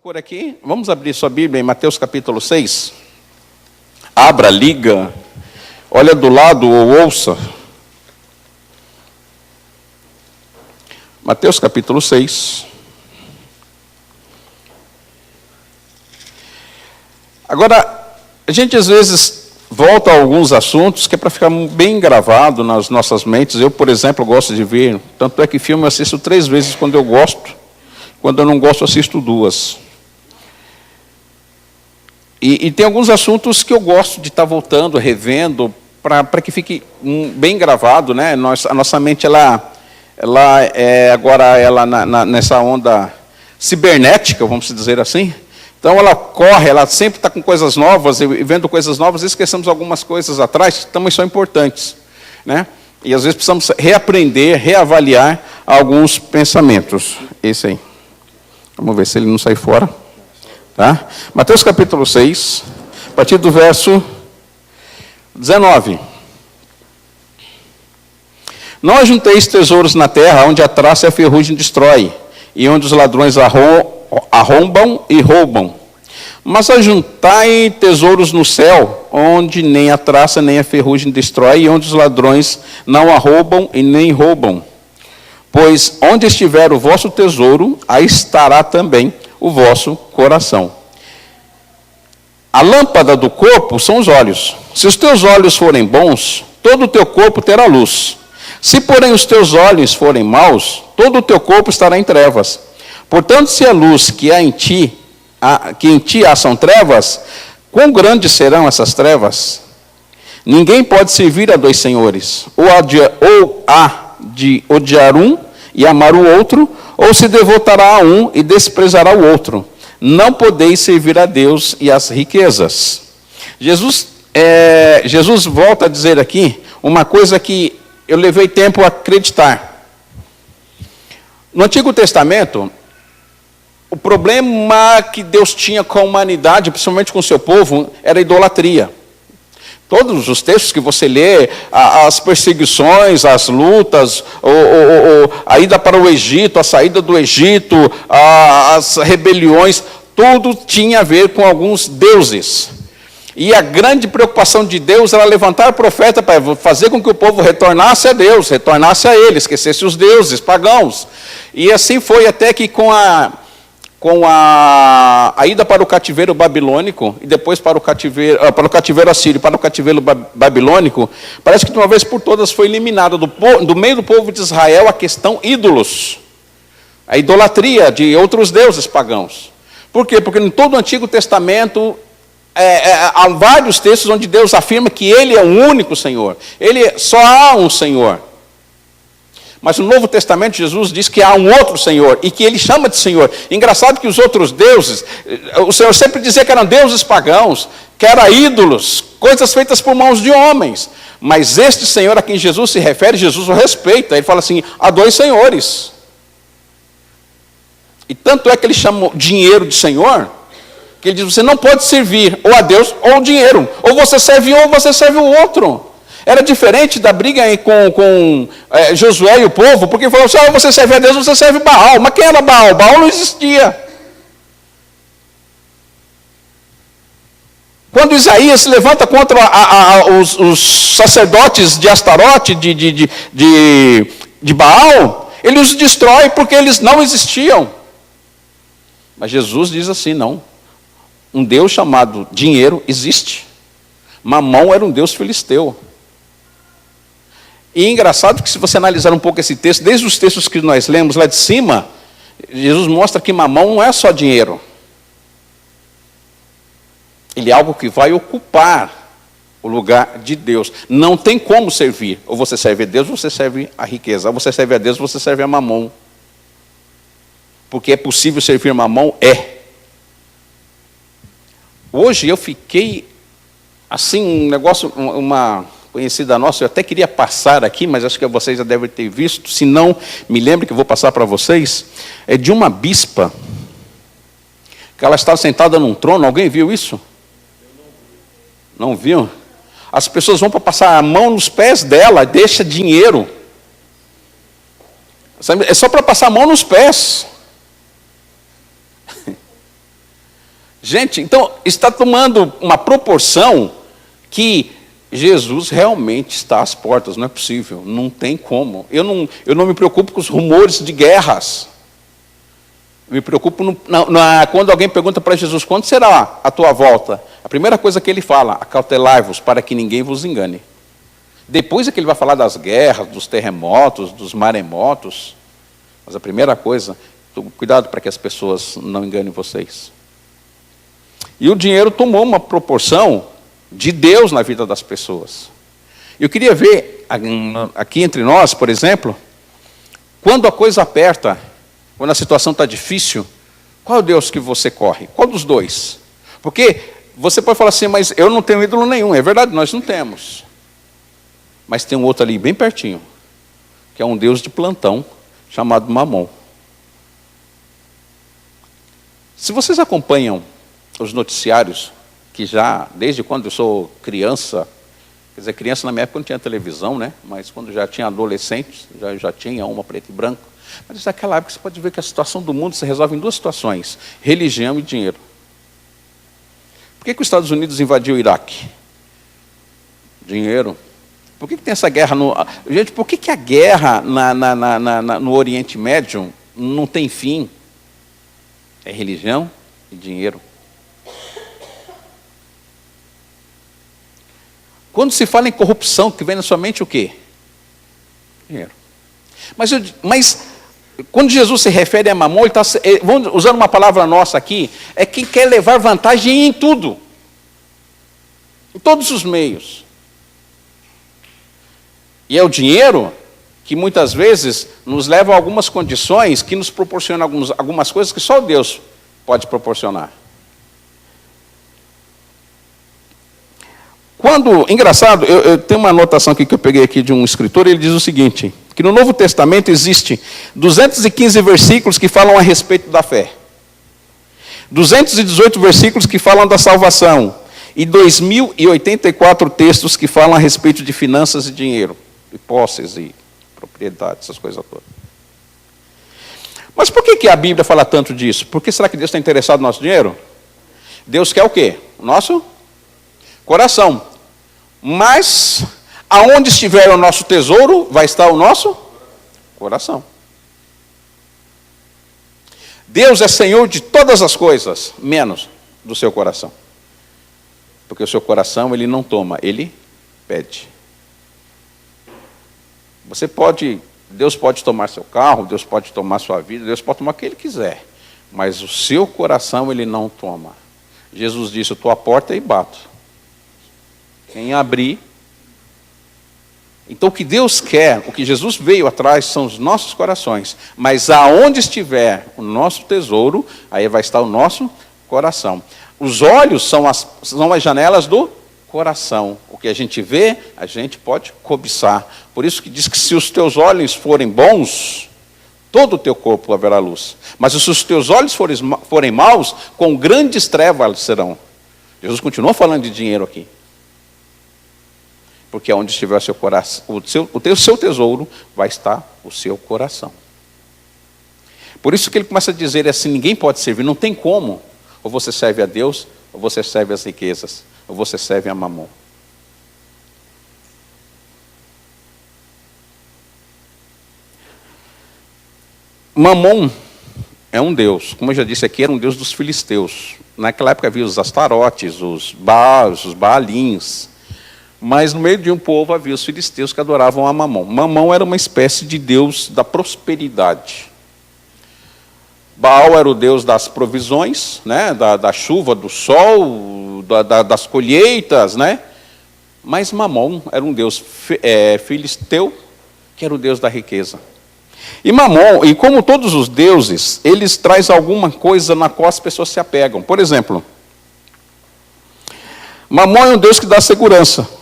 Por aqui, vamos abrir sua Bíblia em Mateus capítulo 6. Abra, liga, olha do lado ou ouça. Mateus capítulo 6. Agora, a gente às vezes volta a alguns assuntos que é para ficar bem gravado nas nossas mentes. Eu, por exemplo, gosto de ver, tanto é que filme eu assisto 3 vezes quando eu gosto, quando eu não gosto eu assisto 2. E tem alguns assuntos que eu gosto de estar voltando, revendo, para que fique bem gravado, né? A nossa mente, ela é agora nessa onda cibernética, vamos dizer assim. Então ela corre, ela sempre está com coisas novas, e vendo coisas novas, e esquecemos algumas coisas atrás que também são importantes, né? E às vezes precisamos reaprender, reavaliar alguns pensamentos. Esse aí. Vamos ver se ele não sai fora. Tá? Mateus capítulo 6, a partir do verso 19. Não ajunteis tesouros na terra, onde a traça e a ferrugem destrói, e onde os ladrões arrombam e roubam. Mas ajuntai tesouros no céu, onde nem a traça nem a ferrugem destrói, e onde os ladrões não arrombam e nem roubam. Pois onde estiver o vosso tesouro, aí estará também o vosso coração. A lâmpada do corpo são os olhos. Se os teus olhos forem bons, todo o teu corpo terá luz. Se, porém, os teus olhos forem maus, todo o teu corpo estará em trevas. Portanto, se a luz que em ti há são trevas, quão grandes serão essas trevas? Ninguém pode servir a 2 senhores, ou há de odiar um e amar o outro, ou se devotará a um e desprezará o outro. Não podeis servir a Deus e às riquezas. Jesus volta a dizer aqui uma coisa que eu levei tempo a acreditar. No Antigo Testamento, o problema que Deus tinha com a humanidade, principalmente com o seu povo, era a idolatria. Todos os textos que você lê, as perseguições, as lutas, a ida para o Egito, a saída do Egito, as rebeliões, tudo tinha a ver com alguns deuses. E a grande preocupação de Deus era levantar profeta para fazer com que o povo retornasse a Deus, retornasse a Ele, esquecesse os deuses pagãos. E assim foi até que com a ida para o cativeiro babilônico, e depois para o cativeiro assírio, para o cativeiro babilônico, parece que de uma vez por todas foi eliminada do meio do povo de Israel a questão ídolos, a idolatria de outros deuses pagãos. Por quê? Porque em todo o Antigo Testamento há vários textos onde Deus afirma que Ele é o único Senhor, só há um Senhor. Mas no Novo Testamento, Jesus diz que há um outro Senhor, e que Ele chama de Senhor. Engraçado que os outros deuses, o Senhor sempre dizia que eram deuses pagãos, que eram ídolos, coisas feitas por mãos de homens. Mas este Senhor a quem Jesus se refere, Jesus o respeita. Ele fala assim, há 2 senhores. E tanto é que ele chama o dinheiro de Senhor, que ele diz, você não pode servir ou a Deus ou o dinheiro. Ou você serve um ou você serve o outro. Era diferente da briga com Josué e o povo, porque falou assim, você serve a Deus ou você serve Baal. Mas quem era Baal? Baal não existia. Quando Isaías se levanta contra os sacerdotes de Astarote, de Baal, ele os destrói porque eles não existiam. Mas Jesus diz assim, não. Um Deus chamado dinheiro existe. Mamão era um Deus filisteu. E é engraçado que se você analisar um pouco esse texto, desde os textos que nós lemos lá de cima, Jesus mostra que mamão não é só dinheiro. Ele é algo que vai ocupar o lugar de Deus. Não tem como servir. Ou você serve a Deus, ou você serve a riqueza. Ou você serve a Deus, ou você serve a mamão. Porque é possível servir mamão? É. Hoje eu fiquei, assim, um negócio, uma conhecida nossa, eu até queria passar aqui, mas acho que vocês já devem ter visto, se não, me lembre que eu vou passar para vocês, é de uma bispa, que ela estava sentada num trono, alguém viu isso? Não viu? As pessoas vão para passar a mão nos pés dela, deixa dinheiro, é só para passar a mão nos pés. Gente, então está tomando uma proporção que Jesus realmente está às portas, não é possível, não tem como. Eu não me preocupo com os rumores de guerras. Eu me preocupo quando alguém pergunta para Jesus, quando será a tua volta? A primeira coisa que ele fala, acautelai-vos para que ninguém vos engane. Depois é que ele vai falar das guerras, dos terremotos, dos maremotos. Mas a primeira coisa, cuidado para que as pessoas não enganem vocês. E o dinheiro tomou uma proporção de Deus na vida das pessoas. Eu queria ver, aqui entre nós, por exemplo, quando a coisa aperta, quando a situação está difícil, qual é o Deus que você corre? Qual dos dois? Porque você pode falar assim, mas eu não tenho ídolo nenhum. É verdade, nós não temos. Mas tem um outro ali bem pertinho, que é um Deus de plantão, chamado Mamon. Se vocês acompanham os noticiários, que já, desde quando eu sou criança, quer dizer, criança na minha época não tinha televisão, né? Mas quando já tinha adolescentes, já tinha uma preto e branco. Mas naquela época você pode ver que a situação do mundo se resolve em duas situações, religião e dinheiro. Por que os Estados Unidos invadiu o Iraque? Dinheiro. Por que tem essa guerra no... Gente, por que a guerra no Oriente Médio não tem fim? É religião e dinheiro. Quando se fala em corrupção, que vem na sua mente o quê? Dinheiro. Mas quando Jesus se refere a Mamon, ele está usando uma palavra nossa aqui, é quem quer levar vantagem em tudo. Em todos os meios. E é o dinheiro que muitas vezes nos leva a algumas condições que nos proporciona algumas coisas que só Deus pode proporcionar. Engraçado, eu tenho uma anotação aqui que eu peguei aqui de um escritor, ele diz o seguinte, que no Novo Testamento existe 215 versículos que falam a respeito da fé, 218 versículos que falam da salvação, e 2.084 textos que falam a respeito de finanças e dinheiro, e posses e propriedades, essas coisas todas. Mas por que a Bíblia fala tanto disso? Por que será que Deus está interessado no nosso dinheiro? Deus quer o quê? O nosso coração. Mas, aonde estiver o nosso tesouro, vai estar o nosso coração. Deus é Senhor de todas as coisas, menos do seu coração. Porque o seu coração, ele não toma, ele pede. Deus pode tomar seu carro, Deus pode tomar sua vida, Deus pode tomar o que Ele quiser. Mas o seu coração, Ele não toma. Jesus disse, eu estou à porta e bato. Quem abrir... Então o que Deus quer, o que Jesus veio atrás, são os nossos corações. Mas aonde estiver o nosso tesouro, aí vai estar o nosso coração. Os olhos são as janelas do coração. O que a gente vê, a gente pode cobiçar. Por isso que diz que se os teus olhos forem bons, todo o teu corpo haverá luz. Mas se os teus olhos forem maus, com grandes trevas serão. Jesus continua falando de dinheiro aqui. Porque onde estiver o seu coração, o seu tesouro, vai estar o seu coração. Por isso que ele começa a dizer assim, ninguém pode servir, não tem como. Ou você serve a Deus, ou você serve as riquezas, ou você serve a Mamon. Mamon é um deus, como eu já disse aqui, era um deus dos filisteus. Naquela época havia os astarotes, os baals, os baalins. Mas no meio de um povo havia os filisteus que adoravam a Mamon. Mamon era uma espécie de deus da prosperidade. Baal era o deus das provisões, né? da chuva, do sol, das colheitas, né? Mas Mamon era um deus filisteu, que era o deus da riqueza. E Mamon, e como todos os deuses, eles trazem alguma coisa na qual as pessoas se apegam. Por exemplo, Mamon é um deus que dá segurança.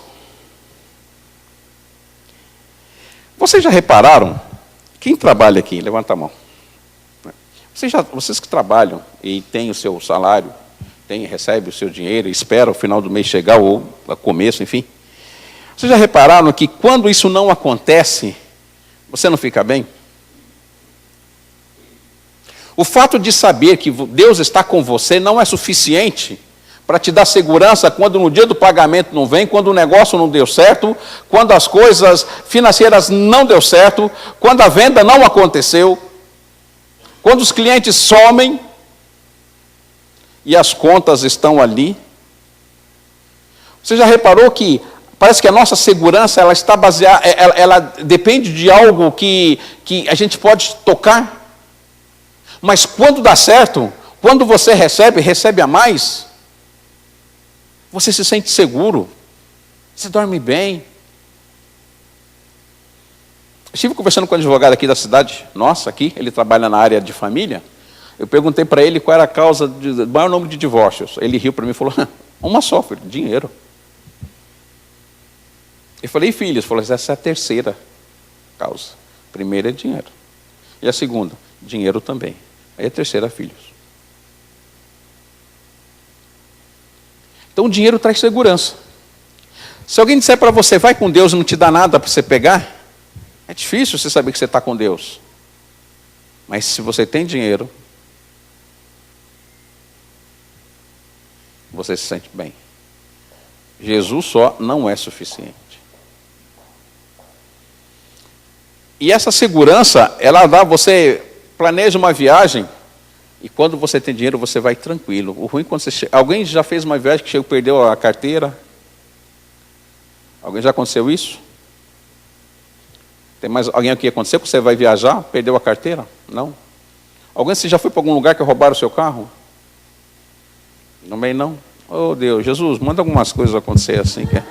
Vocês já repararam? Quem trabalha aqui? Levanta a mão. Vocês que trabalham e têm o seu salário, recebem o seu dinheiro, esperam o final do mês chegar, ou o começo, enfim. Vocês já repararam que quando isso não acontece, você não fica bem? O fato de saber que Deus está com você não é suficiente para te dar segurança quando no dia do pagamento não vem, quando o negócio não deu certo, quando as coisas financeiras não deu certo, quando a venda não aconteceu, quando os clientes somem e as contas estão ali. Você já reparou que parece que a nossa segurança ela está baseada, ela depende de algo que a gente pode tocar? Mas quando dá certo, quando você recebe a mais, você se sente seguro, você dorme bem. Estive conversando com um advogado aqui da cidade, nossa, aqui, ele trabalha na área de família. Eu perguntei para ele qual era a causa do maior número de divórcios. Ele riu para mim e falou, uma só, filho, dinheiro. Eu falei, filhos, ele falou, essa é a terceira causa. A primeira é dinheiro. E a segunda, dinheiro também. Aí a terceira, filhos. Então o dinheiro traz segurança. Se alguém disser para você, vai com Deus e não te dá nada para você pegar, é difícil você saber que você está com Deus. Mas se você tem dinheiro, você se sente bem. Jesus só não é suficiente. E essa segurança, ela dá, você planeja uma viagem, e quando você tem dinheiro, você vai tranquilo. O ruim é quando você chega. Alguém já fez uma viagem que chegou, perdeu a carteira? Alguém já aconteceu isso? Tem mais alguém aqui que aconteceu que você vai viajar, perdeu a carteira? Não. Alguém você já foi para algum lugar que roubaram o seu carro? Também não. Oh Deus, Jesus, manda algumas coisas acontecer assim. Que é.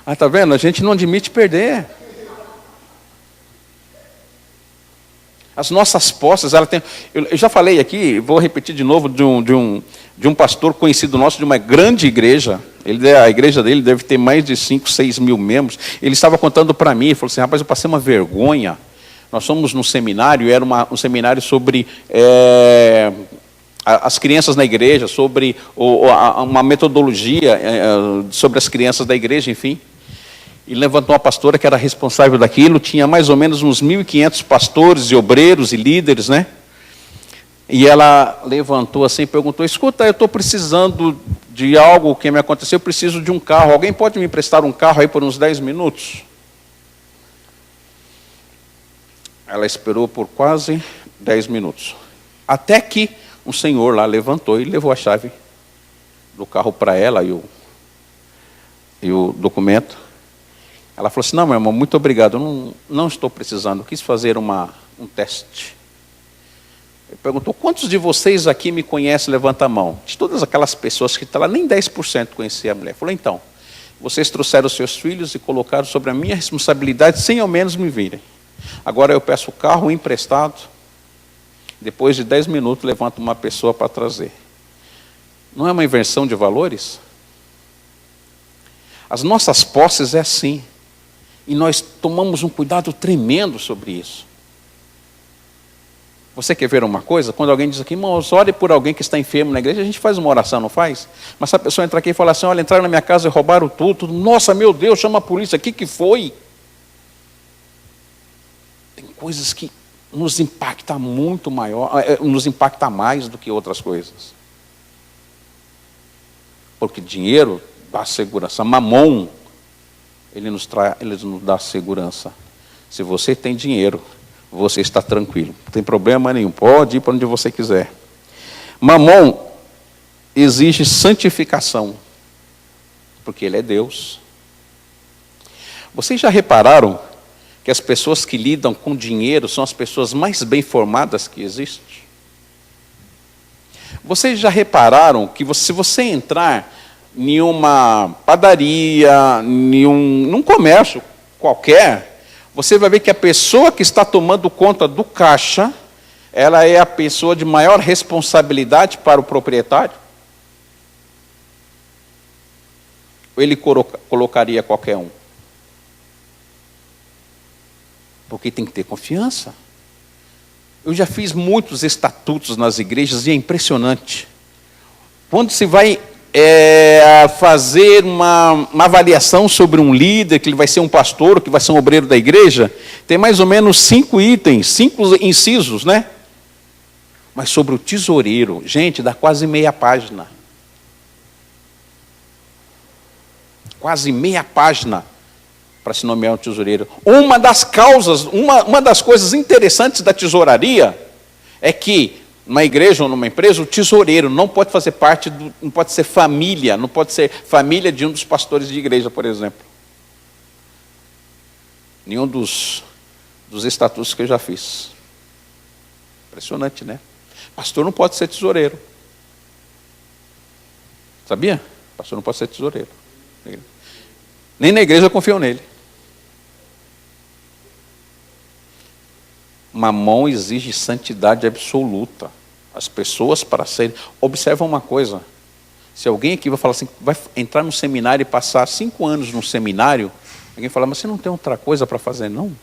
Ah, tá vendo? A gente não admite perder. As nossas posses, ela tem. Eu já falei aqui, vou repetir de novo, de um pastor conhecido nosso, de uma grande igreja. A igreja dele deve ter mais de 5, 6 mil membros. Ele estava contando para mim, ele falou assim, rapaz, eu passei uma vergonha. Nós fomos num seminário, era um seminário sobre as crianças na igreja, sobre uma metodologia sobre as crianças da igreja, enfim. E levantou uma pastora que era responsável daquilo, tinha mais ou menos uns 1.500 pastores e obreiros e líderes, né? E ela levantou assim e perguntou, escuta, eu estou precisando de algo que me aconteceu, eu preciso de um carro, alguém pode me emprestar um carro aí por uns 10 minutos? Ela esperou por quase 10 minutos, até que um senhor lá levantou e levou a chave do carro para ela e o documento. Ela falou assim, não, meu irmão, muito obrigado, eu não estou precisando, eu quis fazer um teste. Ele perguntou, quantos de vocês aqui me conhecem, levanta a mão. De todas aquelas pessoas que estão lá, nem 10% conhecia a mulher. Falou, então, vocês trouxeram os seus filhos e colocaram sobre a minha responsabilidade, sem ao menos me virem. Agora eu peço o carro emprestado, depois de 10 minutos levanto uma pessoa para trazer. Não é uma inversão de valores? As nossas posses é assim. E nós tomamos um cuidado tremendo sobre isso. Você quer ver uma coisa? Quando alguém diz aqui, irmãos, ore por alguém que está enfermo na igreja, a gente faz uma oração, não faz? Mas se a pessoa entrar aqui e falar assim, olha, entraram na minha casa e roubaram tudo, nossa, meu Deus, chama a polícia, o que foi? Tem coisas que nos impactam muito maior, nos impacta mais do que outras coisas. Porque dinheiro dá segurança, mamon, ele nos dá segurança. Se você tem dinheiro, você está tranquilo. Não tem problema nenhum. Pode ir para onde você quiser. Mamon exige santificação. Porque ele é Deus. Vocês já repararam que as pessoas que lidam com dinheiro são as pessoas mais bem formadas que existem? Vocês já repararam que se você entrar em uma padaria, num comércio qualquer, você vai ver que a pessoa que está tomando conta do caixa, ela é a pessoa de maior responsabilidade para o proprietário? Ou ele colocaria qualquer um? Porque tem que ter confiança. Eu já fiz muitos estatutos nas igrejas e é impressionante. Quando se vai fazer uma avaliação sobre um líder, que ele vai ser um pastor, que vai ser um obreiro da igreja, tem mais ou menos 5 itens, 5 incisos, né? Mas sobre o tesoureiro, gente, dá quase meia página. Quase meia página para se nomear um tesoureiro. Uma das causas, uma das coisas interessantes da tesouraria é que, numa igreja ou numa empresa, o tesoureiro não pode fazer parte, não pode ser família, não pode ser família de um dos pastores de igreja, por exemplo. Nenhum dos estatutos que eu já fiz. Impressionante, né? Pastor não pode ser tesoureiro. Sabia? Pastor não pode ser tesoureiro. Nem na igreja confiam nele. Mamon exige santidade absoluta. As pessoas, para serem... Observa uma coisa. Se alguém aqui vai falar assim, vai entrar no seminário e passar 5 anos no seminário, alguém fala, mas você não tem outra coisa para fazer, não?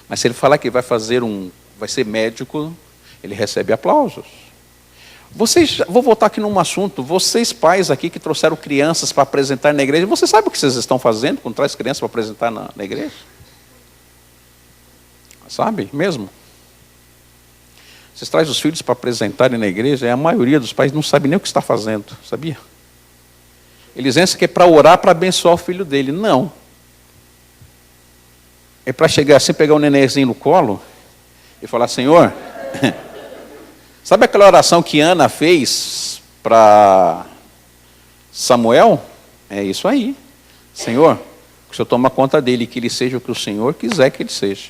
Mas se ele falar que vai ser médico, ele recebe aplausos. Vou voltar aqui num assunto. Vocês pais aqui que trouxeram crianças para apresentar na igreja, você sabe o que vocês estão fazendo quando traz crianças para apresentar na igreja? Sabe mesmo? Vocês trazem os filhos para apresentarem na igreja, e a maioria dos pais não sabe nem o que está fazendo, sabia? Eles pensam que é para orar, para abençoar o filho dele. Não. É para chegar assim, pegar o nenenzinho no colo e falar, Senhor... Sabe aquela oração que Ana fez para Samuel? É isso aí. Senhor, que o Senhor toma conta dele, que ele seja o que o Senhor quiser que ele seja.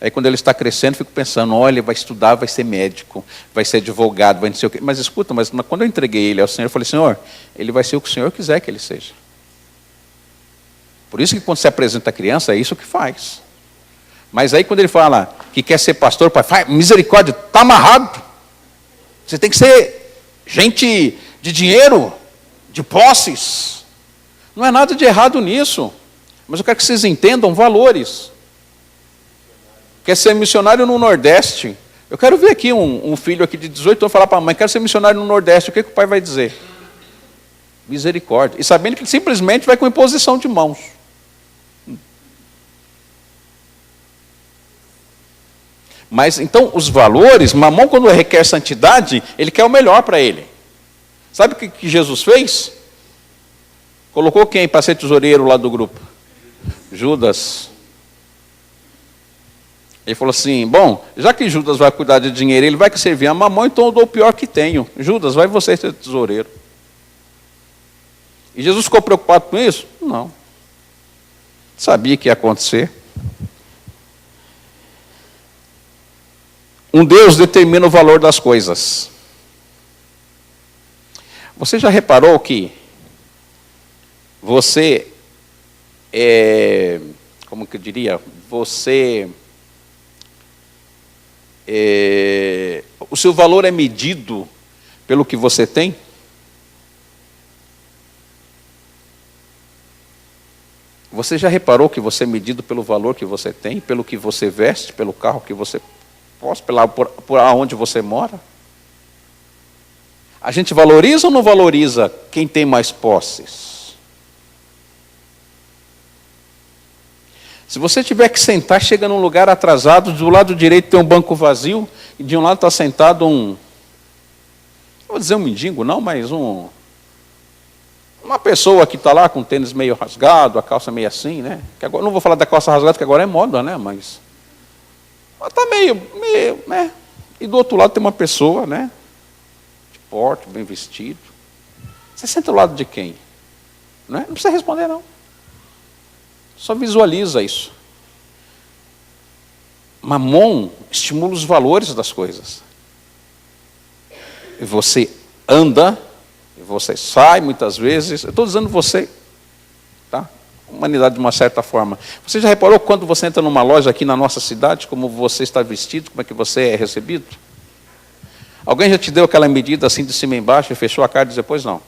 Aí quando ele está crescendo, eu fico pensando, olha, ele vai estudar, vai ser médico, vai ser advogado, vai não sei o quê. Mas escuta, quando eu entreguei ele ao Senhor, eu falei, Senhor, ele vai ser o que o Senhor quiser que ele seja. Por isso que quando você apresenta a criança, é isso que faz. Mas aí quando ele fala que quer ser pastor, pai, misericórdia, está amarrado. Você tem que ser gente de dinheiro, de posses. Não é nada de errado nisso. Mas eu quero que vocês entendam valores. Quer ser missionário no Nordeste. Eu quero ver aqui um filho aqui de 18 anos falar para a mãe, quero ser missionário no Nordeste. O que o pai vai dizer? Misericórdia. E sabendo que ele simplesmente vai com imposição de mãos. Mas então os valores, Mamon quando requer santidade, ele quer o melhor para ele. Sabe o que Jesus fez? Colocou quem para ser tesoureiro lá do grupo? Judas. Ele falou assim, bom, já que Judas vai cuidar de dinheiro, ele vai servir a Mamon, então eu dou o pior que tenho. Judas, vai você ser tesoureiro. E Jesus ficou preocupado com isso? Não. Sabia que ia acontecer. Um Deus determina o valor das coisas. Você já reparou que você como que eu diria, o seu valor é medido pelo que você tem? Você já reparou que você é medido pelo valor que você tem, pelo que você veste, pelo carro que você possui, por onde você mora? A gente valoriza ou não valoriza quem tem mais posses? Se você tiver que sentar, chega num lugar atrasado, do lado direito tem um banco vazio, e de um lado está sentado não vou dizer um mendigo não, mas uma pessoa que está lá com o tênis meio rasgado, a calça meio assim, né? Que agora, não vou falar da calça rasgada, porque agora é moda, né? Mas está meio, né? E do outro lado tem uma pessoa, né? De porte, bem vestido. Você senta ao lado de quem? Não precisa responder, não. Só visualiza isso. Mamon estimula os valores das coisas. E você anda, e você sai muitas vezes. Eu estou dizendo você, tá? Humanidade de uma certa forma. Você já reparou quando você entra numa loja aqui na nossa cidade, como você está vestido, como é que você é recebido? Alguém já te deu aquela medida assim de cima e embaixo e fechou a cara e disse depois não?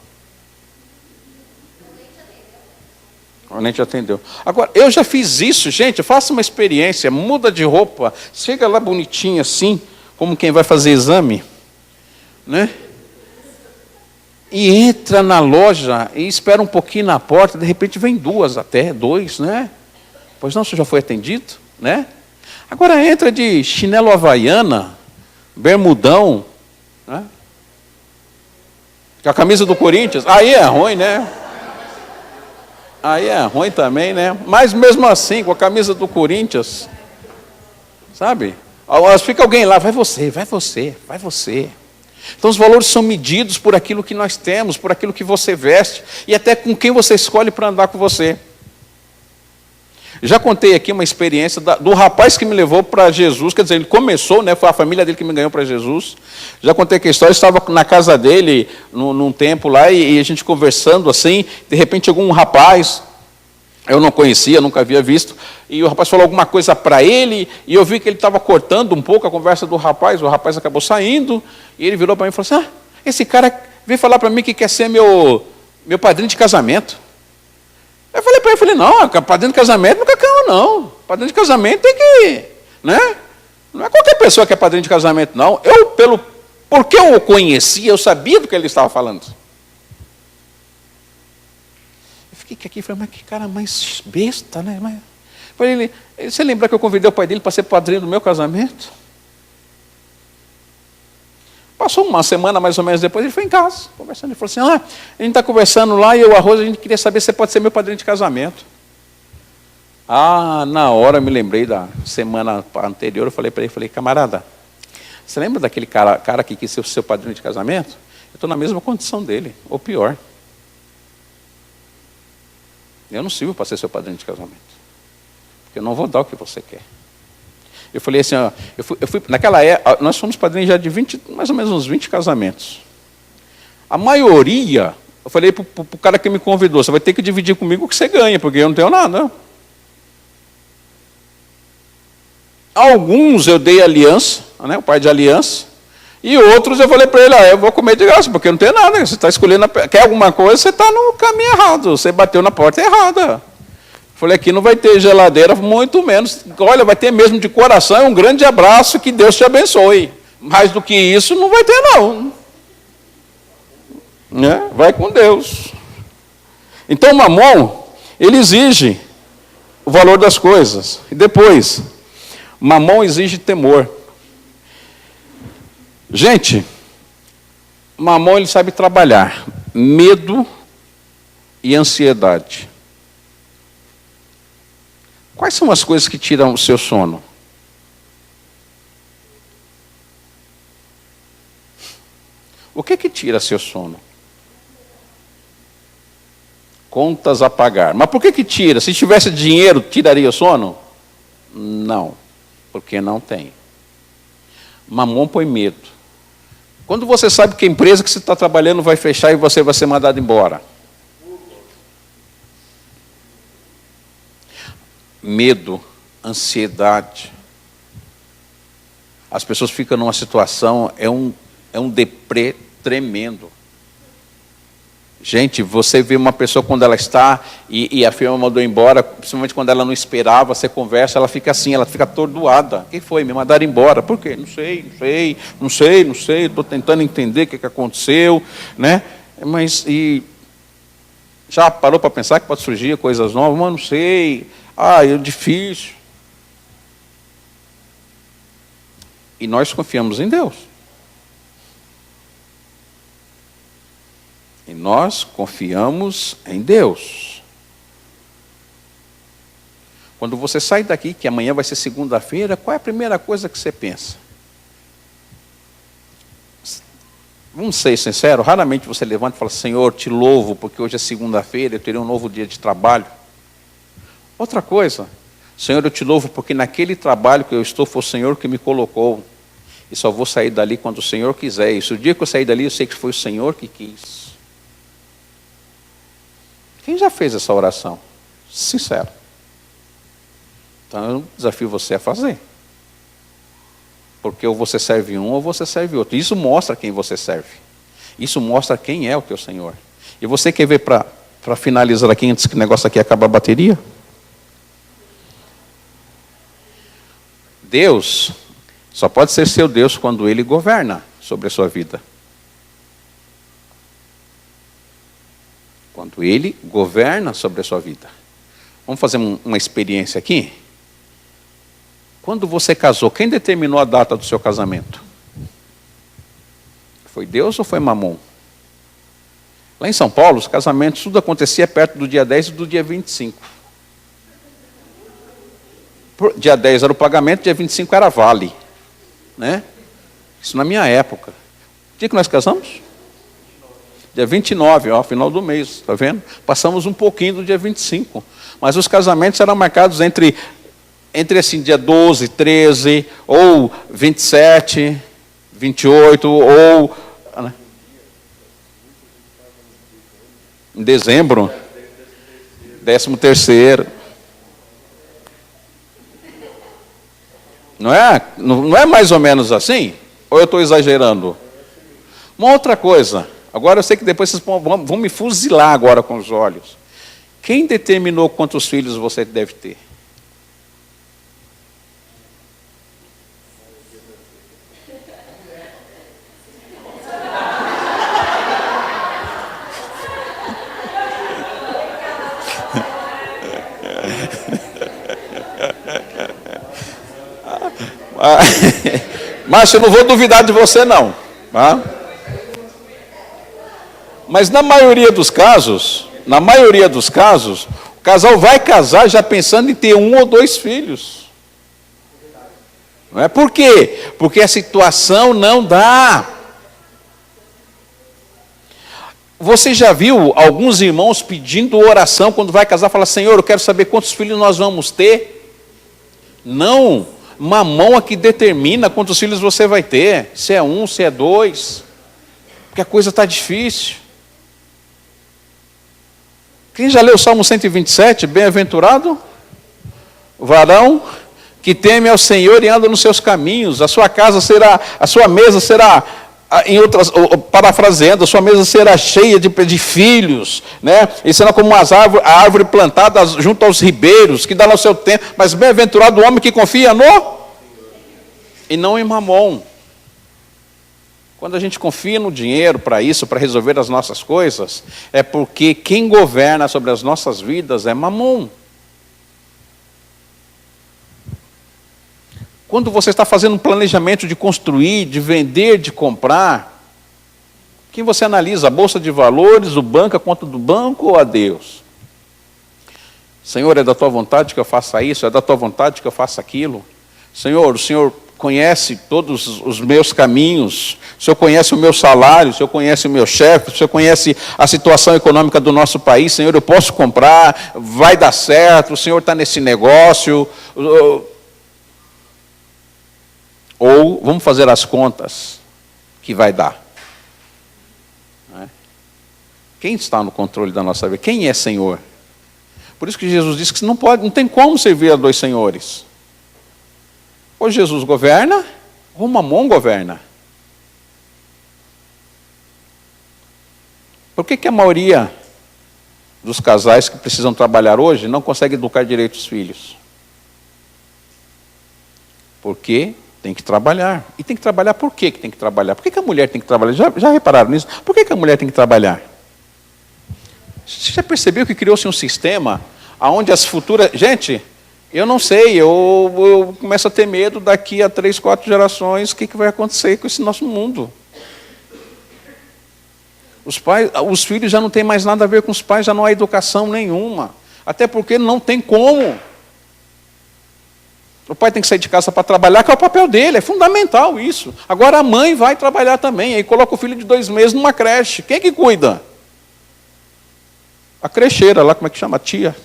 O nem te atendeu. Agora, eu já fiz isso, gente, faça uma experiência, muda de roupa, chega lá bonitinho assim, como quem vai fazer exame, né? e entra na loja e espera um pouquinho na porta, de repente vem dois, né? Pois não, você já foi atendido, né? Agora entra de chinelo havaiana, bermudão, né? Com a camisa do Corinthians, aí é ruim, né? Aí é ruim também, né? Mas mesmo assim, com a camisa do Corinthians, sabe? Fica alguém lá, vai você. Então os valores são medidos por aquilo que nós temos, por aquilo que você veste, e até com quem você escolhe para andar com você. Já contei aqui uma experiência do rapaz que me levou para Jesus, quer dizer, ele começou, né, foi a família dele que me ganhou para Jesus. Já contei que a história, eu estava na casa dele, num tempo lá, e a gente conversando assim, de repente chegou um rapaz, eu não conhecia, nunca havia visto, e o rapaz falou alguma coisa para ele, e eu vi que ele estava cortando um pouco a conversa do rapaz, o rapaz acabou saindo, e ele virou para mim e falou assim, esse cara veio falar para mim que quer ser meu padrinho de casamento. Eu falei para ele, não, padrinho de casamento nunca caiu, não. Padrinho de casamento tem que, né? Não é qualquer pessoa que é padrinho de casamento, não. Porque eu o conhecia, eu sabia do que ele estava falando. Eu fiquei aqui e falei, mas que cara mais besta, né? Falei, você lembra que eu convidei o pai dele para ser padrinho do meu casamento? Passou uma semana mais ou menos depois, ele foi em casa, conversando. Ele falou assim, a gente está conversando lá e o arroz, a gente queria saber se você pode ser meu padrinho de casamento. Na hora eu me lembrei da semana anterior, eu falei para ele, camarada, você lembra daquele cara que quis ser o seu padrinho de casamento? Eu estou na mesma condição dele, ou pior. Eu não sirvo para ser seu padrinho de casamento. Porque eu não vou dar o que você quer. Eu falei assim, eu fui naquela época, nós fomos padrinhos já de mais ou menos uns 20 casamentos. A maioria, eu falei para o cara que me convidou, você vai ter que dividir comigo o que você ganha, porque eu não tenho nada. Alguns eu dei aliança, né, o pai de aliança, e outros eu falei para ele, eu vou comer de graça, porque eu não tenho nada, você está escolhendo, quer alguma coisa, você está no caminho errado, você bateu na porta errada. Falei, aqui não vai ter geladeira, muito menos. Olha, vai ter mesmo de coração, um grande abraço, que Deus te abençoe. Mais do que isso, não vai ter não. Né? Vai com Deus. Então, Mamon, ele exige o valor das coisas. E depois, Mamon exige temor. Gente, Mamon, ele sabe trabalhar medo e ansiedade. Quais são as coisas que tiram o seu sono? O que tira seu sono? Contas a pagar. Mas por que tira? Se tivesse dinheiro, tiraria o sono? Não, porque não tem. Mamon põe medo. Quando você sabe que a empresa que você está trabalhando vai fechar e você vai ser mandado embora. Medo, ansiedade. As pessoas ficam numa situação, é um deprê tremendo. Gente, você vê uma pessoa quando ela está e a firma mandou embora, principalmente quando ela não esperava, você conversa, ela fica assim, ela fica atordoada. O que foi? Me mandaram embora. Por quê? Não sei. Estou tentando entender o que aconteceu, né? Mas já parou para pensar que pode surgir coisas novas? Mas não sei. É difícil. E nós confiamos em Deus. E nós confiamos em Deus. Quando você sai daqui, que amanhã vai ser segunda-feira, qual é a primeira coisa que você pensa? Vamos ser sinceros, raramente você levanta e fala, Senhor, te louvo, porque hoje é segunda-feira, eu terei um novo dia de trabalho. Outra coisa, Senhor, eu te louvo, porque naquele trabalho que eu estou, foi o Senhor que me colocou. E só vou sair dali quando o Senhor quiser. E se o dia que eu sair dali, eu sei que foi o Senhor que quis. Quem já fez essa oração? Sincero. Então eu desafio você a fazer. Porque ou você serve um ou você serve outro. Isso mostra quem você serve. Isso mostra quem é o teu Senhor. E você quer ver para finalizar aqui, antes que o negócio aqui acabe a bateria? Deus só pode ser seu Deus quando Ele governa sobre a sua vida. Quando Ele governa sobre a sua vida. Vamos fazer uma experiência aqui? Quando você casou, quem determinou a data do seu casamento? Foi Deus ou foi Mamon? Lá em São Paulo, os casamentos, tudo acontecia perto do dia 10 e do dia 25. Dia 10 era o pagamento, dia 25 era vale. Né? Isso na minha época. Que dia que nós casamos? Dia 29, ó, final do mês, está vendo? Passamos um pouquinho do dia 25. Mas os casamentos eram marcados entre assim, dia 12, 13, ou 27, 28, ou... Né? Em dezembro, 13º. Não é mais ou menos assim? Ou eu estou exagerando? Uma outra coisa. Agora eu sei que depois vocês vão me fuzilar agora com os olhos. Quem determinou quantos filhos você deve ter? Mas eu não vou duvidar de você não, tá? Mas na maioria dos casos, o casal vai casar já pensando em ter 1 ou 2 filhos. Não é? Por quê? Porque a situação não dá. Você já viu alguns irmãos pedindo oração quando vai casar, fala: Senhor, eu quero saber quantos filhos nós vamos ter? Não, Mamão é que determina quantos filhos você vai ter, se é 1, se é 2, porque a coisa está difícil. Quem já leu o Salmo 127, bem-aventurado o varão que teme ao Senhor e anda nos seus caminhos, a sua mesa será, em outras, parafraseando, a sua mesa será cheia de filhos, né? E será como a árvore plantada junto aos ribeiros, que dá no seu tempo, mas bem-aventurado o homem que confia no e não em Mamon. Quando a gente confia no dinheiro para isso, para resolver as nossas coisas, é porque quem governa sobre as nossas vidas é Mamon. Quando você está fazendo um planejamento de construir, de vender, de comprar, quem você analisa? A bolsa de valores, o banco, a conta do banco ou a Deus? Senhor, é da tua vontade que eu faça isso? É da tua vontade que eu faça aquilo? Senhor, o Senhor conhece todos os meus caminhos, o Senhor conhece o meu salário, o Senhor conhece o meu chefe, o Senhor conhece a situação econômica do nosso país. Senhor, eu posso comprar, vai dar certo, o Senhor está nesse negócio. Ou vamos fazer as contas que vai dar. Quem está no controle da nossa vida? Quem é Senhor? Por isso que Jesus disse que não tem como servir a 2 senhores. Ou Jesus governa, ou Mamon governa. Por que a maioria dos casais que precisam trabalhar hoje não consegue educar direito os filhos? Porque tem que trabalhar. E tem que trabalhar por quê que tem que trabalhar? Por que a mulher tem que trabalhar? Já repararam nisso? Por que a mulher tem que trabalhar? Você já percebeu que criou-se um sistema onde as futuras... Gente, eu não sei, eu começo a ter medo daqui a 3, 4 gerações, o que vai acontecer com esse nosso mundo. Os filhos já não têm mais nada a ver com os pais, já não há educação nenhuma. Até porque não tem como. O pai tem que sair de casa para trabalhar, que é o papel dele, é fundamental isso. Agora a mãe vai trabalhar também, aí coloca o filho de 2 meses numa creche. Quem é que cuida? A crecheira lá, como é que chama? A tia.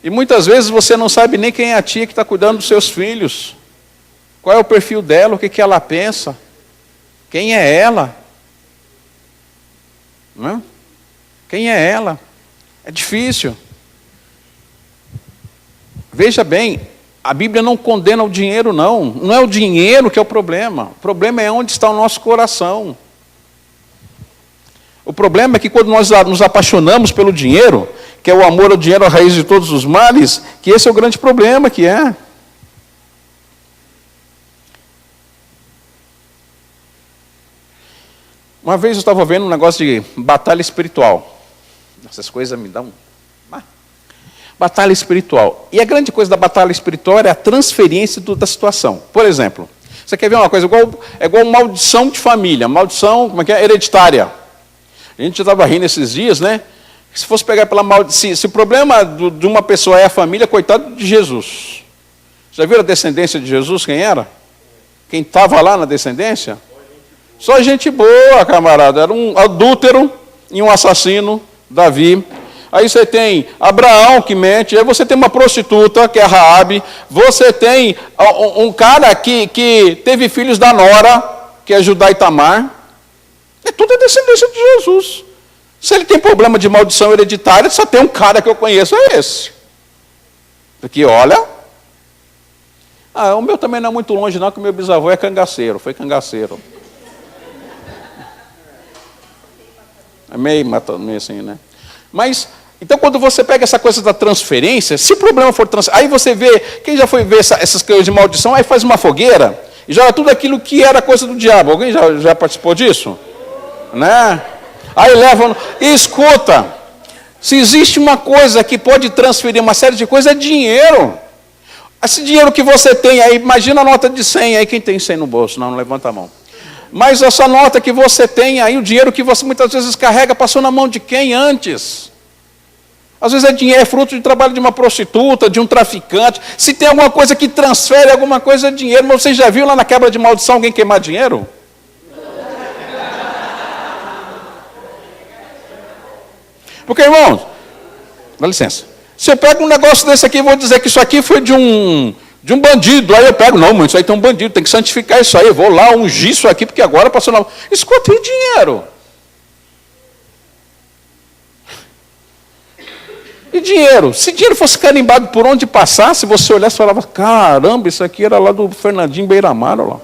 E muitas vezes você não sabe nem quem é a tia que está cuidando dos seus filhos. Qual é o perfil dela, o que ela pensa. Quem é ela? Não é? Quem é ela? É difícil. Veja bem, a Bíblia não condena o dinheiro, não. Não é o dinheiro que é o problema. O problema é onde está o nosso coração. O problema é que quando nós nos apaixonamos pelo dinheiro, que é o amor ao dinheiro a raiz de todos os males, que esse é o grande problema que é. Uma vez eu estava vendo um negócio de batalha espiritual. Essas coisas me dão... Batalha espiritual. E a grande coisa da batalha espiritual é a transferência da situação. Por exemplo, você quer ver uma coisa? É igual maldição de família. Maldição, como é que é? Hereditária. A gente já estava rindo esses dias, né? Se fosse pegar pela maldição... Se o problema de uma pessoa é a família, coitado de Jesus. Já viram a descendência de Jesus, quem era? Quem estava lá na descendência? Só gente boa, camarada. Era um adúltero e um assassino, Davi. Aí você tem Abraão que mente, aí você tem uma prostituta, que é Raabe, você tem um cara que teve filhos da Nora, que é Judá e Tamar. Tudo é descendência de Jesus. Se ele tem problema de maldição hereditária, só tem um cara que eu conheço, é esse. Porque olha... o meu também não é muito longe não, que o meu bisavô é cangaceiro, foi cangaceiro. É meio assim, né? Mas, então quando você pega essa coisa da transferência, se o problema for transferência, aí você vê, quem já foi ver essas coisas de maldição, aí faz uma fogueira, e joga tudo aquilo que era coisa do diabo. Alguém já participou disso? Né? Aí levam, e escuta, se existe uma coisa que pode transferir uma série de coisas, é dinheiro. Esse dinheiro que você tem aí, imagina a nota de 100 aí, quem tem 100 no bolso? Não levanta a mão. Mas essa nota que você tem aí, o dinheiro que você muitas vezes carrega, passou na mão de quem antes? Às vezes é fruto de trabalho de uma prostituta, de um traficante. Se tem alguma coisa que transfere alguma coisa, é dinheiro. Mas você já viu lá na quebra de maldição alguém queimar dinheiro? Porque, irmãos, dá licença. Se eu pego um negócio desse aqui, vou dizer que isso aqui foi de um bandido. Aí eu pego, não, mas isso aí tem um bandido, tem que santificar isso aí. Eu vou lá ungir isso aqui, porque agora passou na... Escuta, e dinheiro? E dinheiro? Se dinheiro fosse carimbado por onde passasse, você olhasse e falava, caramba, isso aqui era lá do Fernandinho Beiramar, olha lá.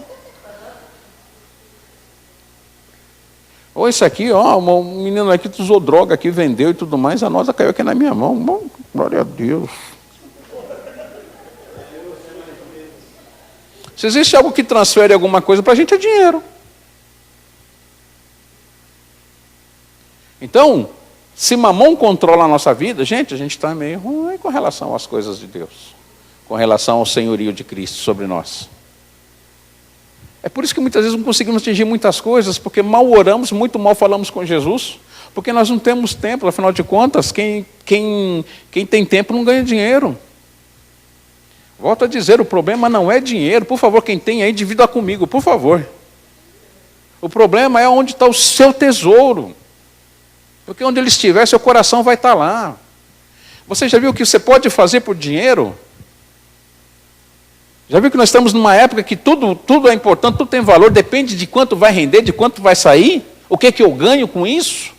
Ou isso aqui, um menino aqui usou droga aqui, vendeu e tudo mais, a nota caiu aqui na minha mão. Bom, glória a Deus. Se existe algo que transfere alguma coisa para a gente, é dinheiro. Então, se Mamon controla a nossa vida, a gente está meio ruim com relação às coisas de Deus, com relação ao senhorio de Cristo sobre nós. É por isso que muitas vezes não conseguimos atingir muitas coisas, porque mal oramos, muito mal falamos com Jesus, porque nós não temos tempo, afinal de contas, quem tem tempo não ganha dinheiro. Volto a dizer, o problema não é dinheiro, por favor, quem tem aí, divida comigo, por favor. O problema é onde está o seu tesouro, porque onde ele estiver, seu coração vai estar lá. Você já viu o que você pode fazer por dinheiro? Já viu que nós estamos numa época que tudo é importante, tudo tem valor, depende de quanto vai render, de quanto vai sair? O que é que eu ganho com isso?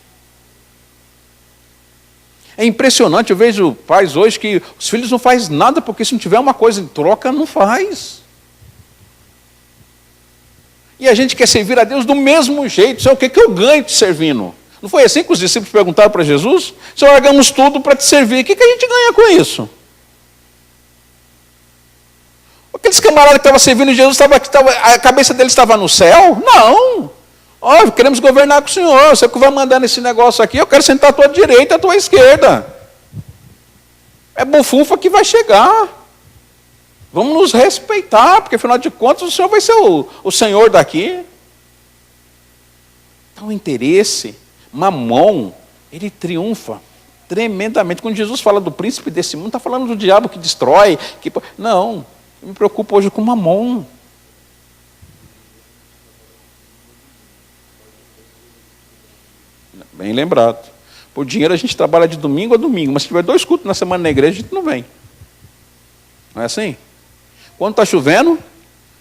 É impressionante, eu vejo pais hoje que os filhos não fazem nada, porque se não tiver uma coisa em troca, não faz. E a gente quer servir a Deus do mesmo jeito, sabe o que eu ganho te servindo? Não foi assim que os discípulos perguntaram para Jesus? Se largamos tudo para te servir, o que a gente ganha com isso? Aqueles camaradas que estavam servindo Jesus, a cabeça deles estava no céu? Não. Queremos governar com o Senhor. Você que vai mandar nesse negócio aqui, eu quero sentar à tua direita e à tua esquerda. É bufunfa que vai chegar. Vamos nos respeitar, porque afinal de contas o Senhor vai ser o Senhor daqui. Então o interesse, Mamon, ele triunfa tremendamente. Quando Jesus fala do príncipe desse mundo, está falando do diabo que destrói. Não. Eu me preocupo hoje com Mamon. Bem lembrado. Por dinheiro a gente trabalha de domingo a domingo, mas se tiver 2 cultos na semana na igreja, a gente não vem. Não é assim? Quando está chovendo,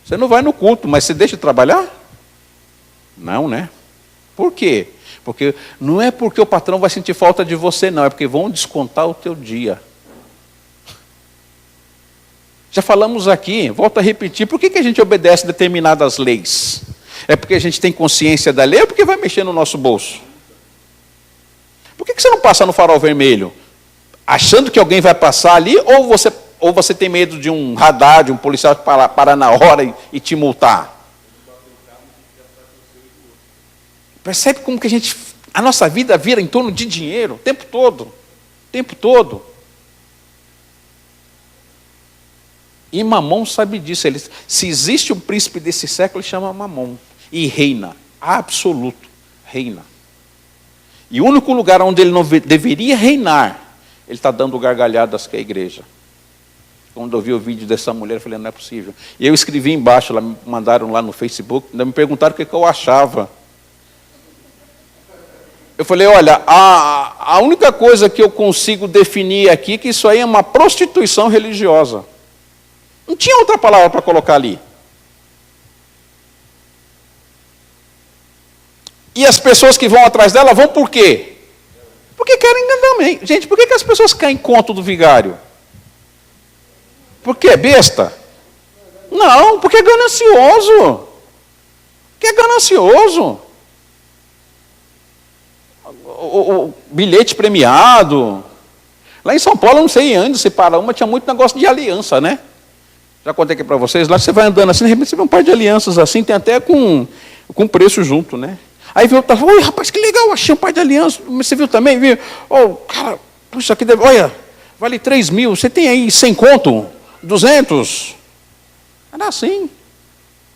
você não vai no culto, mas você deixa de trabalhar? Não, né? Por quê? Porque não é porque o patrão vai sentir falta de você, não, é porque vão descontar o teu dia. Já falamos aqui, volto a repetir, por que a gente obedece determinadas leis? É porque a gente tem consciência da lei ou porque vai mexer no nosso bolso? Por que você não passa no farol vermelho? Achando que alguém vai passar ali, ou você tem medo de um radar, de um policial parar na hora e te multar? Percebe como que a nossa vida vira em torno de dinheiro o tempo todo. O tempo todo. E Mamon sabe disso. Se existe um príncipe desse século, ele chama Mamon. E reina. Absoluto. Reina. E o único lugar onde ele não deveria reinar, ele está dando gargalhadas que é a igreja. Quando eu vi o vídeo dessa mulher, eu falei, não é possível. E eu escrevi embaixo, me mandaram lá no Facebook, ainda me perguntaram o que eu achava. Eu falei, olha, a única coisa que eu consigo definir aqui é que isso aí é uma prostituição religiosa. Não tinha outra palavra para colocar ali. E as pessoas que vão atrás dela vão por quê? Porque querem também. Gente, por que as pessoas caem em conta do vigário? Porque é besta? Não, porque é ganancioso. Porque é ganancioso. O bilhete premiado. Lá em São Paulo, eu não sei onde você para uma, tinha muito negócio de aliança, né? Já contei aqui para vocês, lá você vai andando assim, de repente você vê um par de alianças assim, tem até com preço junto, né? Aí viu, tá, oi rapaz, que legal, achei um par de alianças, você viu também? Viu? Oh, cara, puxa, aqui deve, olha, vale 3 mil, você tem aí 100 conto? 200? Era assim.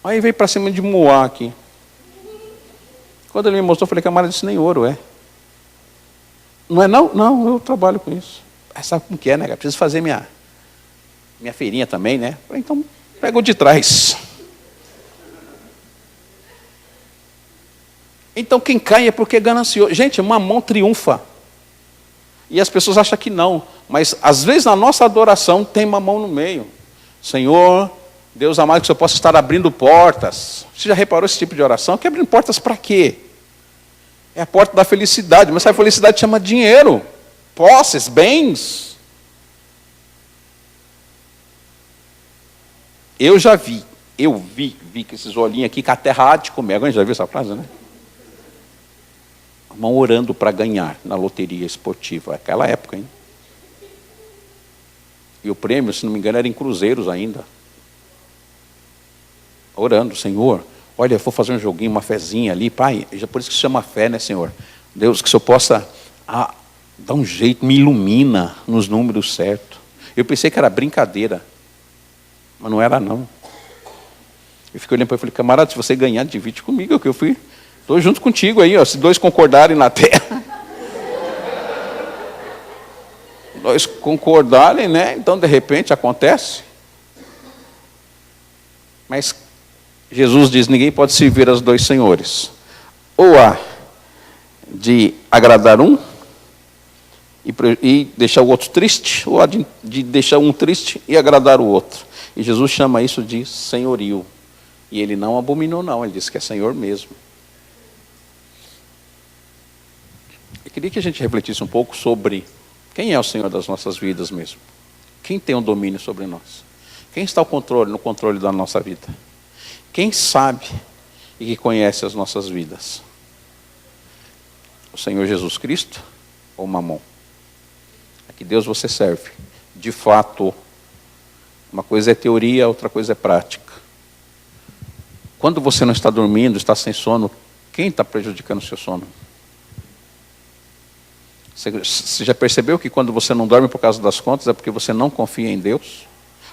Aí veio para cima de Moá aqui. Quando ele me mostrou, eu falei, camarada, isso nem ouro é. Não é não? Não, eu trabalho com isso. Sabe como que é, né? Eu preciso fazer minha feirinha também, né? Então, pega o de trás. Então, quem cai é porque é ganancioso. Gente, Mamon triunfa. E as pessoas acham que não. Mas, às vezes, na nossa adoração, tem Mamon no meio. Senhor, Deus amado, que o Senhor possa estar abrindo portas. Você já reparou esse tipo de oração? Que abrindo portas para quê? É a porta da felicidade. Mas essa felicidade chama dinheiro. Posses, bens. Eu vi com esses olhinhos aqui, que a terra há de comer. Agora já viu essa frase, né? Vão orando para ganhar na loteria esportiva. Aquela época, hein? E o prêmio, se não me engano, era em cruzeiros ainda. Orando, Senhor, olha, eu vou fazer um joguinho, uma fezinha ali, Pai, por isso que se chama fé, né, Senhor? Deus, que o Senhor possa dar um jeito, me ilumina nos números certos. Eu pensei que era brincadeira. Mas não era, não. Eu fiquei olhando para ele e falei, camarada, se você ganhar, divide comigo, que eu estou junto contigo aí, ó, se 2 concordarem na terra. 2 concordarem, né? Então, de repente, acontece. Mas Jesus diz, ninguém pode servir aos 2 senhores. Ou há de agradar um e deixar o outro triste, ou há de deixar um triste e agradar o outro. E Jesus chama isso de senhorio. E ele não abominou, não. Ele disse que é Senhor mesmo. Eu queria que a gente refletisse um pouco sobre quem é o Senhor das nossas vidas mesmo. Quem tem o domínio sobre nós? Quem está no controle da nossa vida? Quem sabe e que conhece as nossas vidas? O Senhor Jesus Cristo ou Mamon? A que Deus você serve? De fato, uma coisa é teoria, outra coisa é prática. Quando você não está dormindo, está sem sono, quem está prejudicando o seu sono? Você já percebeu que quando você não dorme por causa das contas, é porque você não confia em Deus?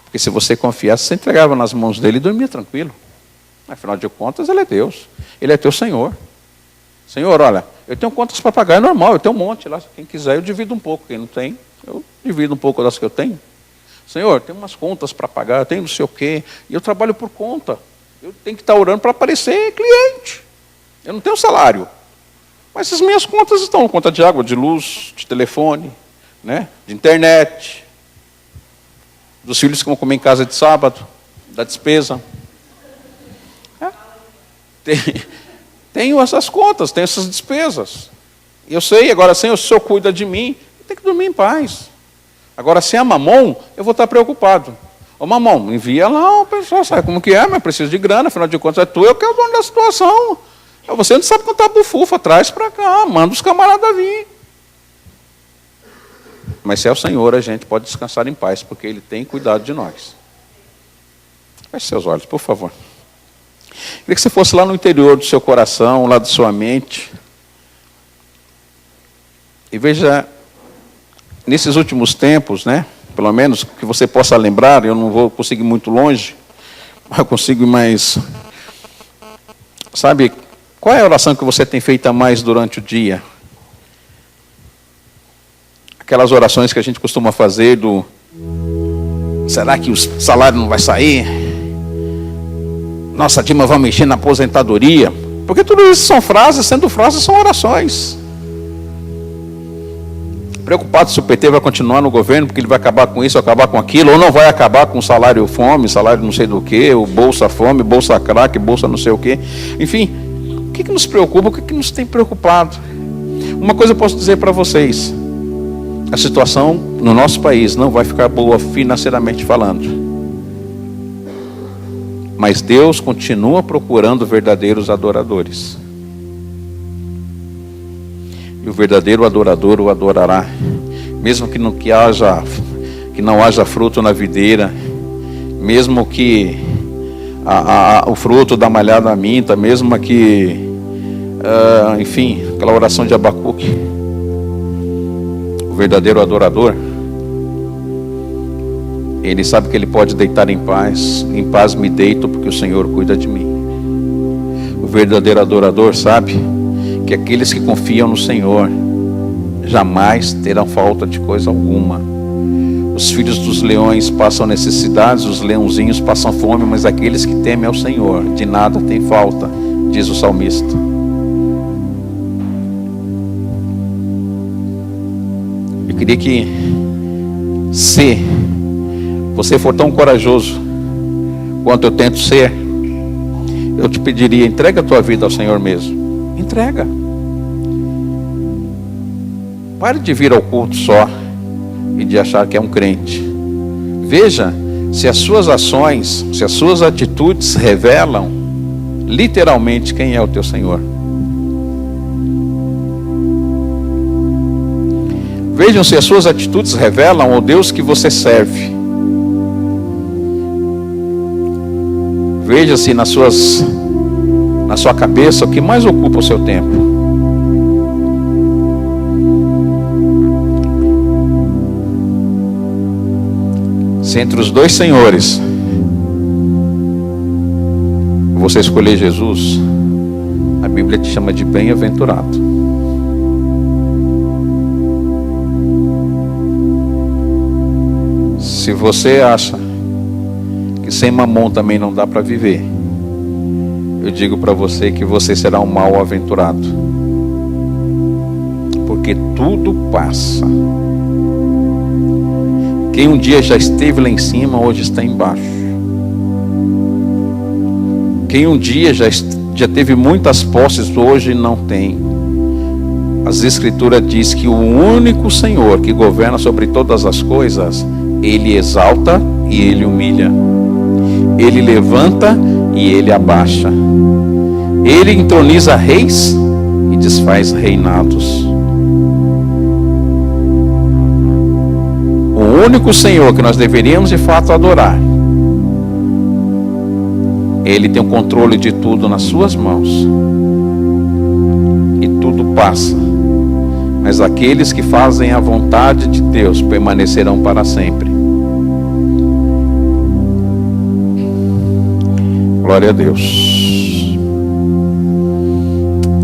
Porque se você confiasse, você entregava nas mãos dele e dormia tranquilo. Afinal de contas, ele é Deus. Ele é teu Senhor. Senhor, olha, eu tenho contas para pagar, é normal, eu tenho um monte lá. Quem quiser, eu divido um pouco. Quem não tem, eu divido um pouco das que eu tenho. Senhor, tem umas contas para pagar, eu tenho não sei o quê, e eu trabalho por conta. Eu tenho que estar orando para aparecer cliente. Eu não tenho salário. Mas as minhas contas estão, conta de água, de luz, de telefone, né? De internet, dos filhos que vão comer em casa de sábado, da despesa. Tenho essas contas, tenho essas despesas. Eu sei, agora se o Senhor cuida de mim, eu tenho que dormir em paz. Agora, se é Mamon, eu vou estar preocupado. Ô Mamon, envia lá o pessoal, sabe como que é, mas preciso de grana, afinal de contas é tu, eu que é o dono da situação. Você não sabe contar bufufa, traz para cá, manda os camaradas vir. Mas se é o Senhor, a gente pode descansar em paz, porque Ele tem cuidado de nós. Feche seus olhos, por favor. Queria que você fosse lá no interior do seu coração, lá da sua mente, e veja, nesses últimos tempos, né? Pelo menos que você possa lembrar, eu não vou conseguir muito longe, mas eu consigo ir mais. Sabe, qual é a oração que você tem feito a mais durante o dia? Aquelas orações que a gente costuma fazer do: será que o salário não vai sair? Nossa, Dilma vai mexer na aposentadoria. Porque tudo isso são frases, sendo frases, são orações. Preocupado se o PT vai continuar no governo, porque ele vai acabar com isso, acabar com aquilo, ou não vai acabar com salário fome, salário não sei do que, o bolsa fome, bolsa crack, bolsa não sei o que. Enfim, o que nos preocupa, o que nos tem preocupado? Uma coisa eu posso dizer para vocês: a situação no nosso país não vai ficar boa financeiramente falando. Mas Deus continua procurando verdadeiros adoradores. E o verdadeiro adorador o adorará, mesmo que não haja fruto na videira, mesmo que o fruto da malhada minta, mesmo que, enfim, aquela oração de Abacuque. O verdadeiro adorador, ele sabe que ele pode deitar em paz me deito, porque o Senhor cuida de mim. O verdadeiro adorador sabe que aqueles que confiam no Senhor jamais terão falta de coisa alguma. Os filhos dos leões passam necessidades, os leãozinhos passam fome, mas aqueles que temem ao Senhor, de nada tem falta, diz o salmista. Eu queria que, se você for tão corajoso quanto eu tento ser, eu te pediria: entrega a tua vida ao Senhor mesmo. Entrega. Pare de vir ao culto só e de achar que é um crente. Veja se as suas ações, se as suas atitudes revelam literalmente quem é o teu Senhor. Vejam se as suas atitudes revelam o Deus que você serve. Veja se na sua cabeça o que mais ocupa o seu tempo. Se entre os dois senhores você escolher Jesus, a Bíblia te chama de bem-aventurado. Se você acha que sem mamon também não dá para viver, eu digo para você que você será um mal-aventurado, porque tudo passa. Quem um dia já esteve lá em cima, hoje está embaixo. Quem um dia já teve muitas posses, hoje não tem. As Escrituras diz que o único Senhor que governa sobre todas as coisas, Ele exalta e Ele humilha. Ele levanta e Ele abaixa. Ele entroniza reis e desfaz reinados. O único Senhor que nós deveríamos de fato adorar, Ele tem o controle de tudo nas suas mãos. E tudo passa. Mas aqueles que fazem a vontade de Deus permanecerão para sempre. Glória a Deus.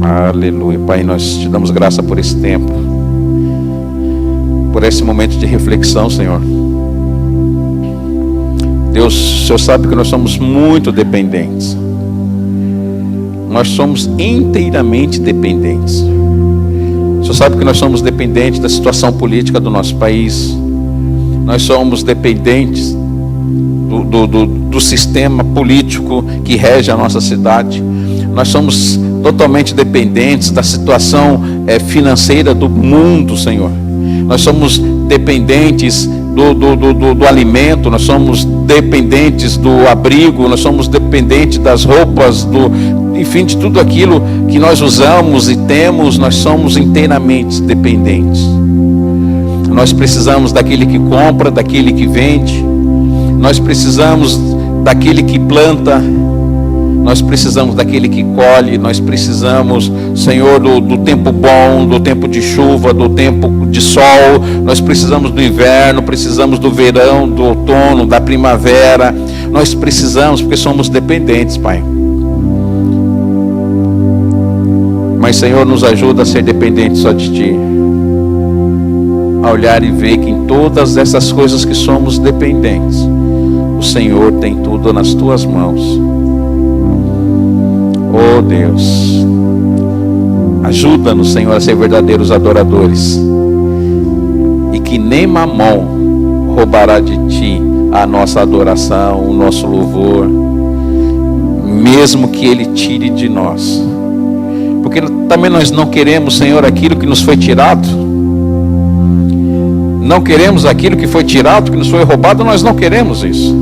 Aleluia. Pai, nós te damos graça por esse tempo, por esse momento de reflexão, Senhor. Deus, o Senhor sabe que nós somos muito dependentes. Nós somos inteiramente dependentes. O Senhor sabe que nós somos dependentes da situação política do nosso país. Nós somos dependentes do sistema político que rege a nossa cidade. Nós somos totalmente dependentes da situação financeira do mundo, Senhor. Nós somos dependentes do alimento, nós somos dependentes do abrigo, nós somos dependentes das roupas, enfim, de tudo aquilo que nós usamos e temos. Nós somos inteiramente dependentes. Nós precisamos daquele que compra, daquele que vende. Nós precisamos daquele que planta. Nós precisamos daquele que colhe, nós precisamos, Senhor, do tempo bom, do tempo de chuva, do tempo de sol, nós precisamos do inverno, precisamos do verão, do outono, da primavera, nós precisamos porque somos dependentes, Pai. Mas, Senhor, nos ajuda a ser dependentes só de Ti, a olhar e ver que em todas essas coisas que somos dependentes, o Senhor tem tudo nas Tuas mãos. Oh Deus, ajuda-nos, Senhor, a ser verdadeiros adoradores, e que nem Mamon roubará de Ti a nossa adoração, o nosso louvor, mesmo que ele tire de nós, porque também nós não queremos, Senhor, aquilo que nos foi tirado, não queremos aquilo que foi tirado, que nos foi roubado, nós não queremos isso,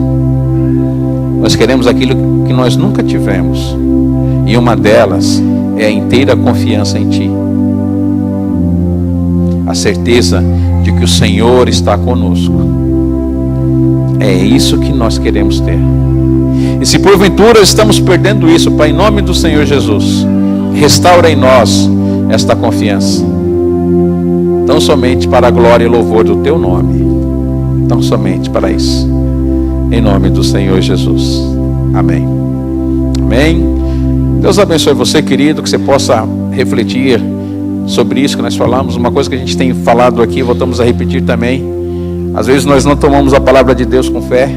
nós queremos aquilo que nós nunca tivemos. E uma delas é a inteira confiança em Ti. A certeza de que o Senhor está conosco. É isso que nós queremos ter. E se porventura estamos perdendo isso, Pai, em nome do Senhor Jesus, restaura em nós esta confiança. Tão somente para a glória e louvor do Teu nome. Tão somente para isso. Em nome do Senhor Jesus. Amém. Amém. Deus abençoe você, querido, que você possa refletir sobre isso que nós falamos. Uma coisa que a gente tem falado aqui, voltamos a repetir também. Às vezes nós não tomamos a palavra de Deus com fé.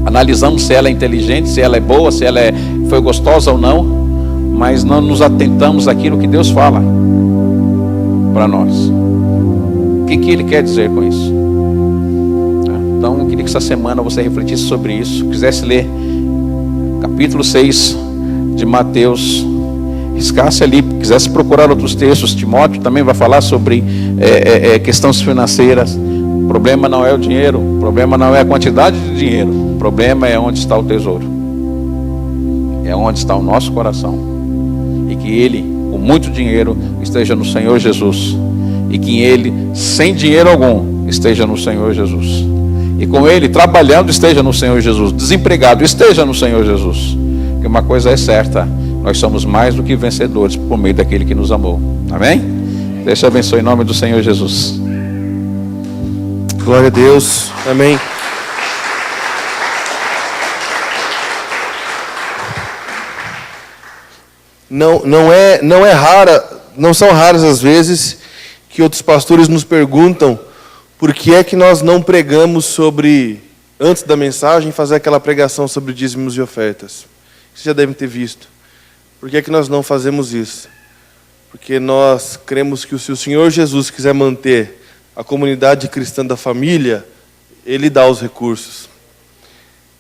Analisamos se ela é inteligente, se ela é boa, se ela foi gostosa ou não. Mas não nos atentamos àquilo que Deus fala para nós. O que Ele quer dizer com isso? Então eu queria que essa semana você refletisse sobre isso. Quisesse ler capítulo 6 de Mateus, riscasse ali, quisesse procurar outros textos. Timóteo também vai falar sobre questões financeiras. O problema não é o dinheiro, o problema não é a quantidade de dinheiro, o problema é onde está o tesouro, é onde está o nosso coração, e que ele, com muito dinheiro, esteja no Senhor Jesus, e que ele, sem dinheiro algum, esteja no Senhor Jesus, e com ele, trabalhando, esteja no Senhor Jesus, desempregado, esteja no Senhor Jesus. Porque uma coisa é certa, nós somos mais do que vencedores por meio daquele que nos amou. Amém? Deus te abençoe em nome do Senhor Jesus. Glória a Deus. Amém. Não são raras as vezes que outros pastores nos perguntam por que é que nós não pregamos sobre, antes da mensagem, fazer aquela pregação sobre dízimos e ofertas. Vocês já devem ter visto. Por que é que nós não fazemos isso? Porque nós cremos que se o Senhor Jesus quiser manter a comunidade cristã da família, Ele dá os recursos.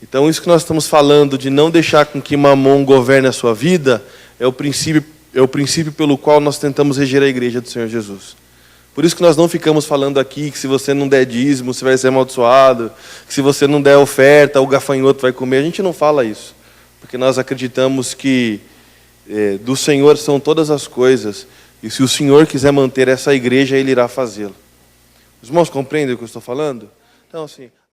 Então isso que nós estamos falando de não deixar com que Mamon governe a sua vida, é o princípio pelo qual nós tentamos reger a igreja do Senhor Jesus. Por isso que nós não ficamos falando aqui que se você não der dízimo, você vai ser amaldiçoado, que se você não der oferta, o gafanhoto vai comer. A gente não fala isso, porque nós acreditamos que do Senhor são todas as coisas, e se o Senhor quiser manter essa igreja, Ele irá fazê-lo. Os irmãos compreendem o que eu estou falando? Então, assim...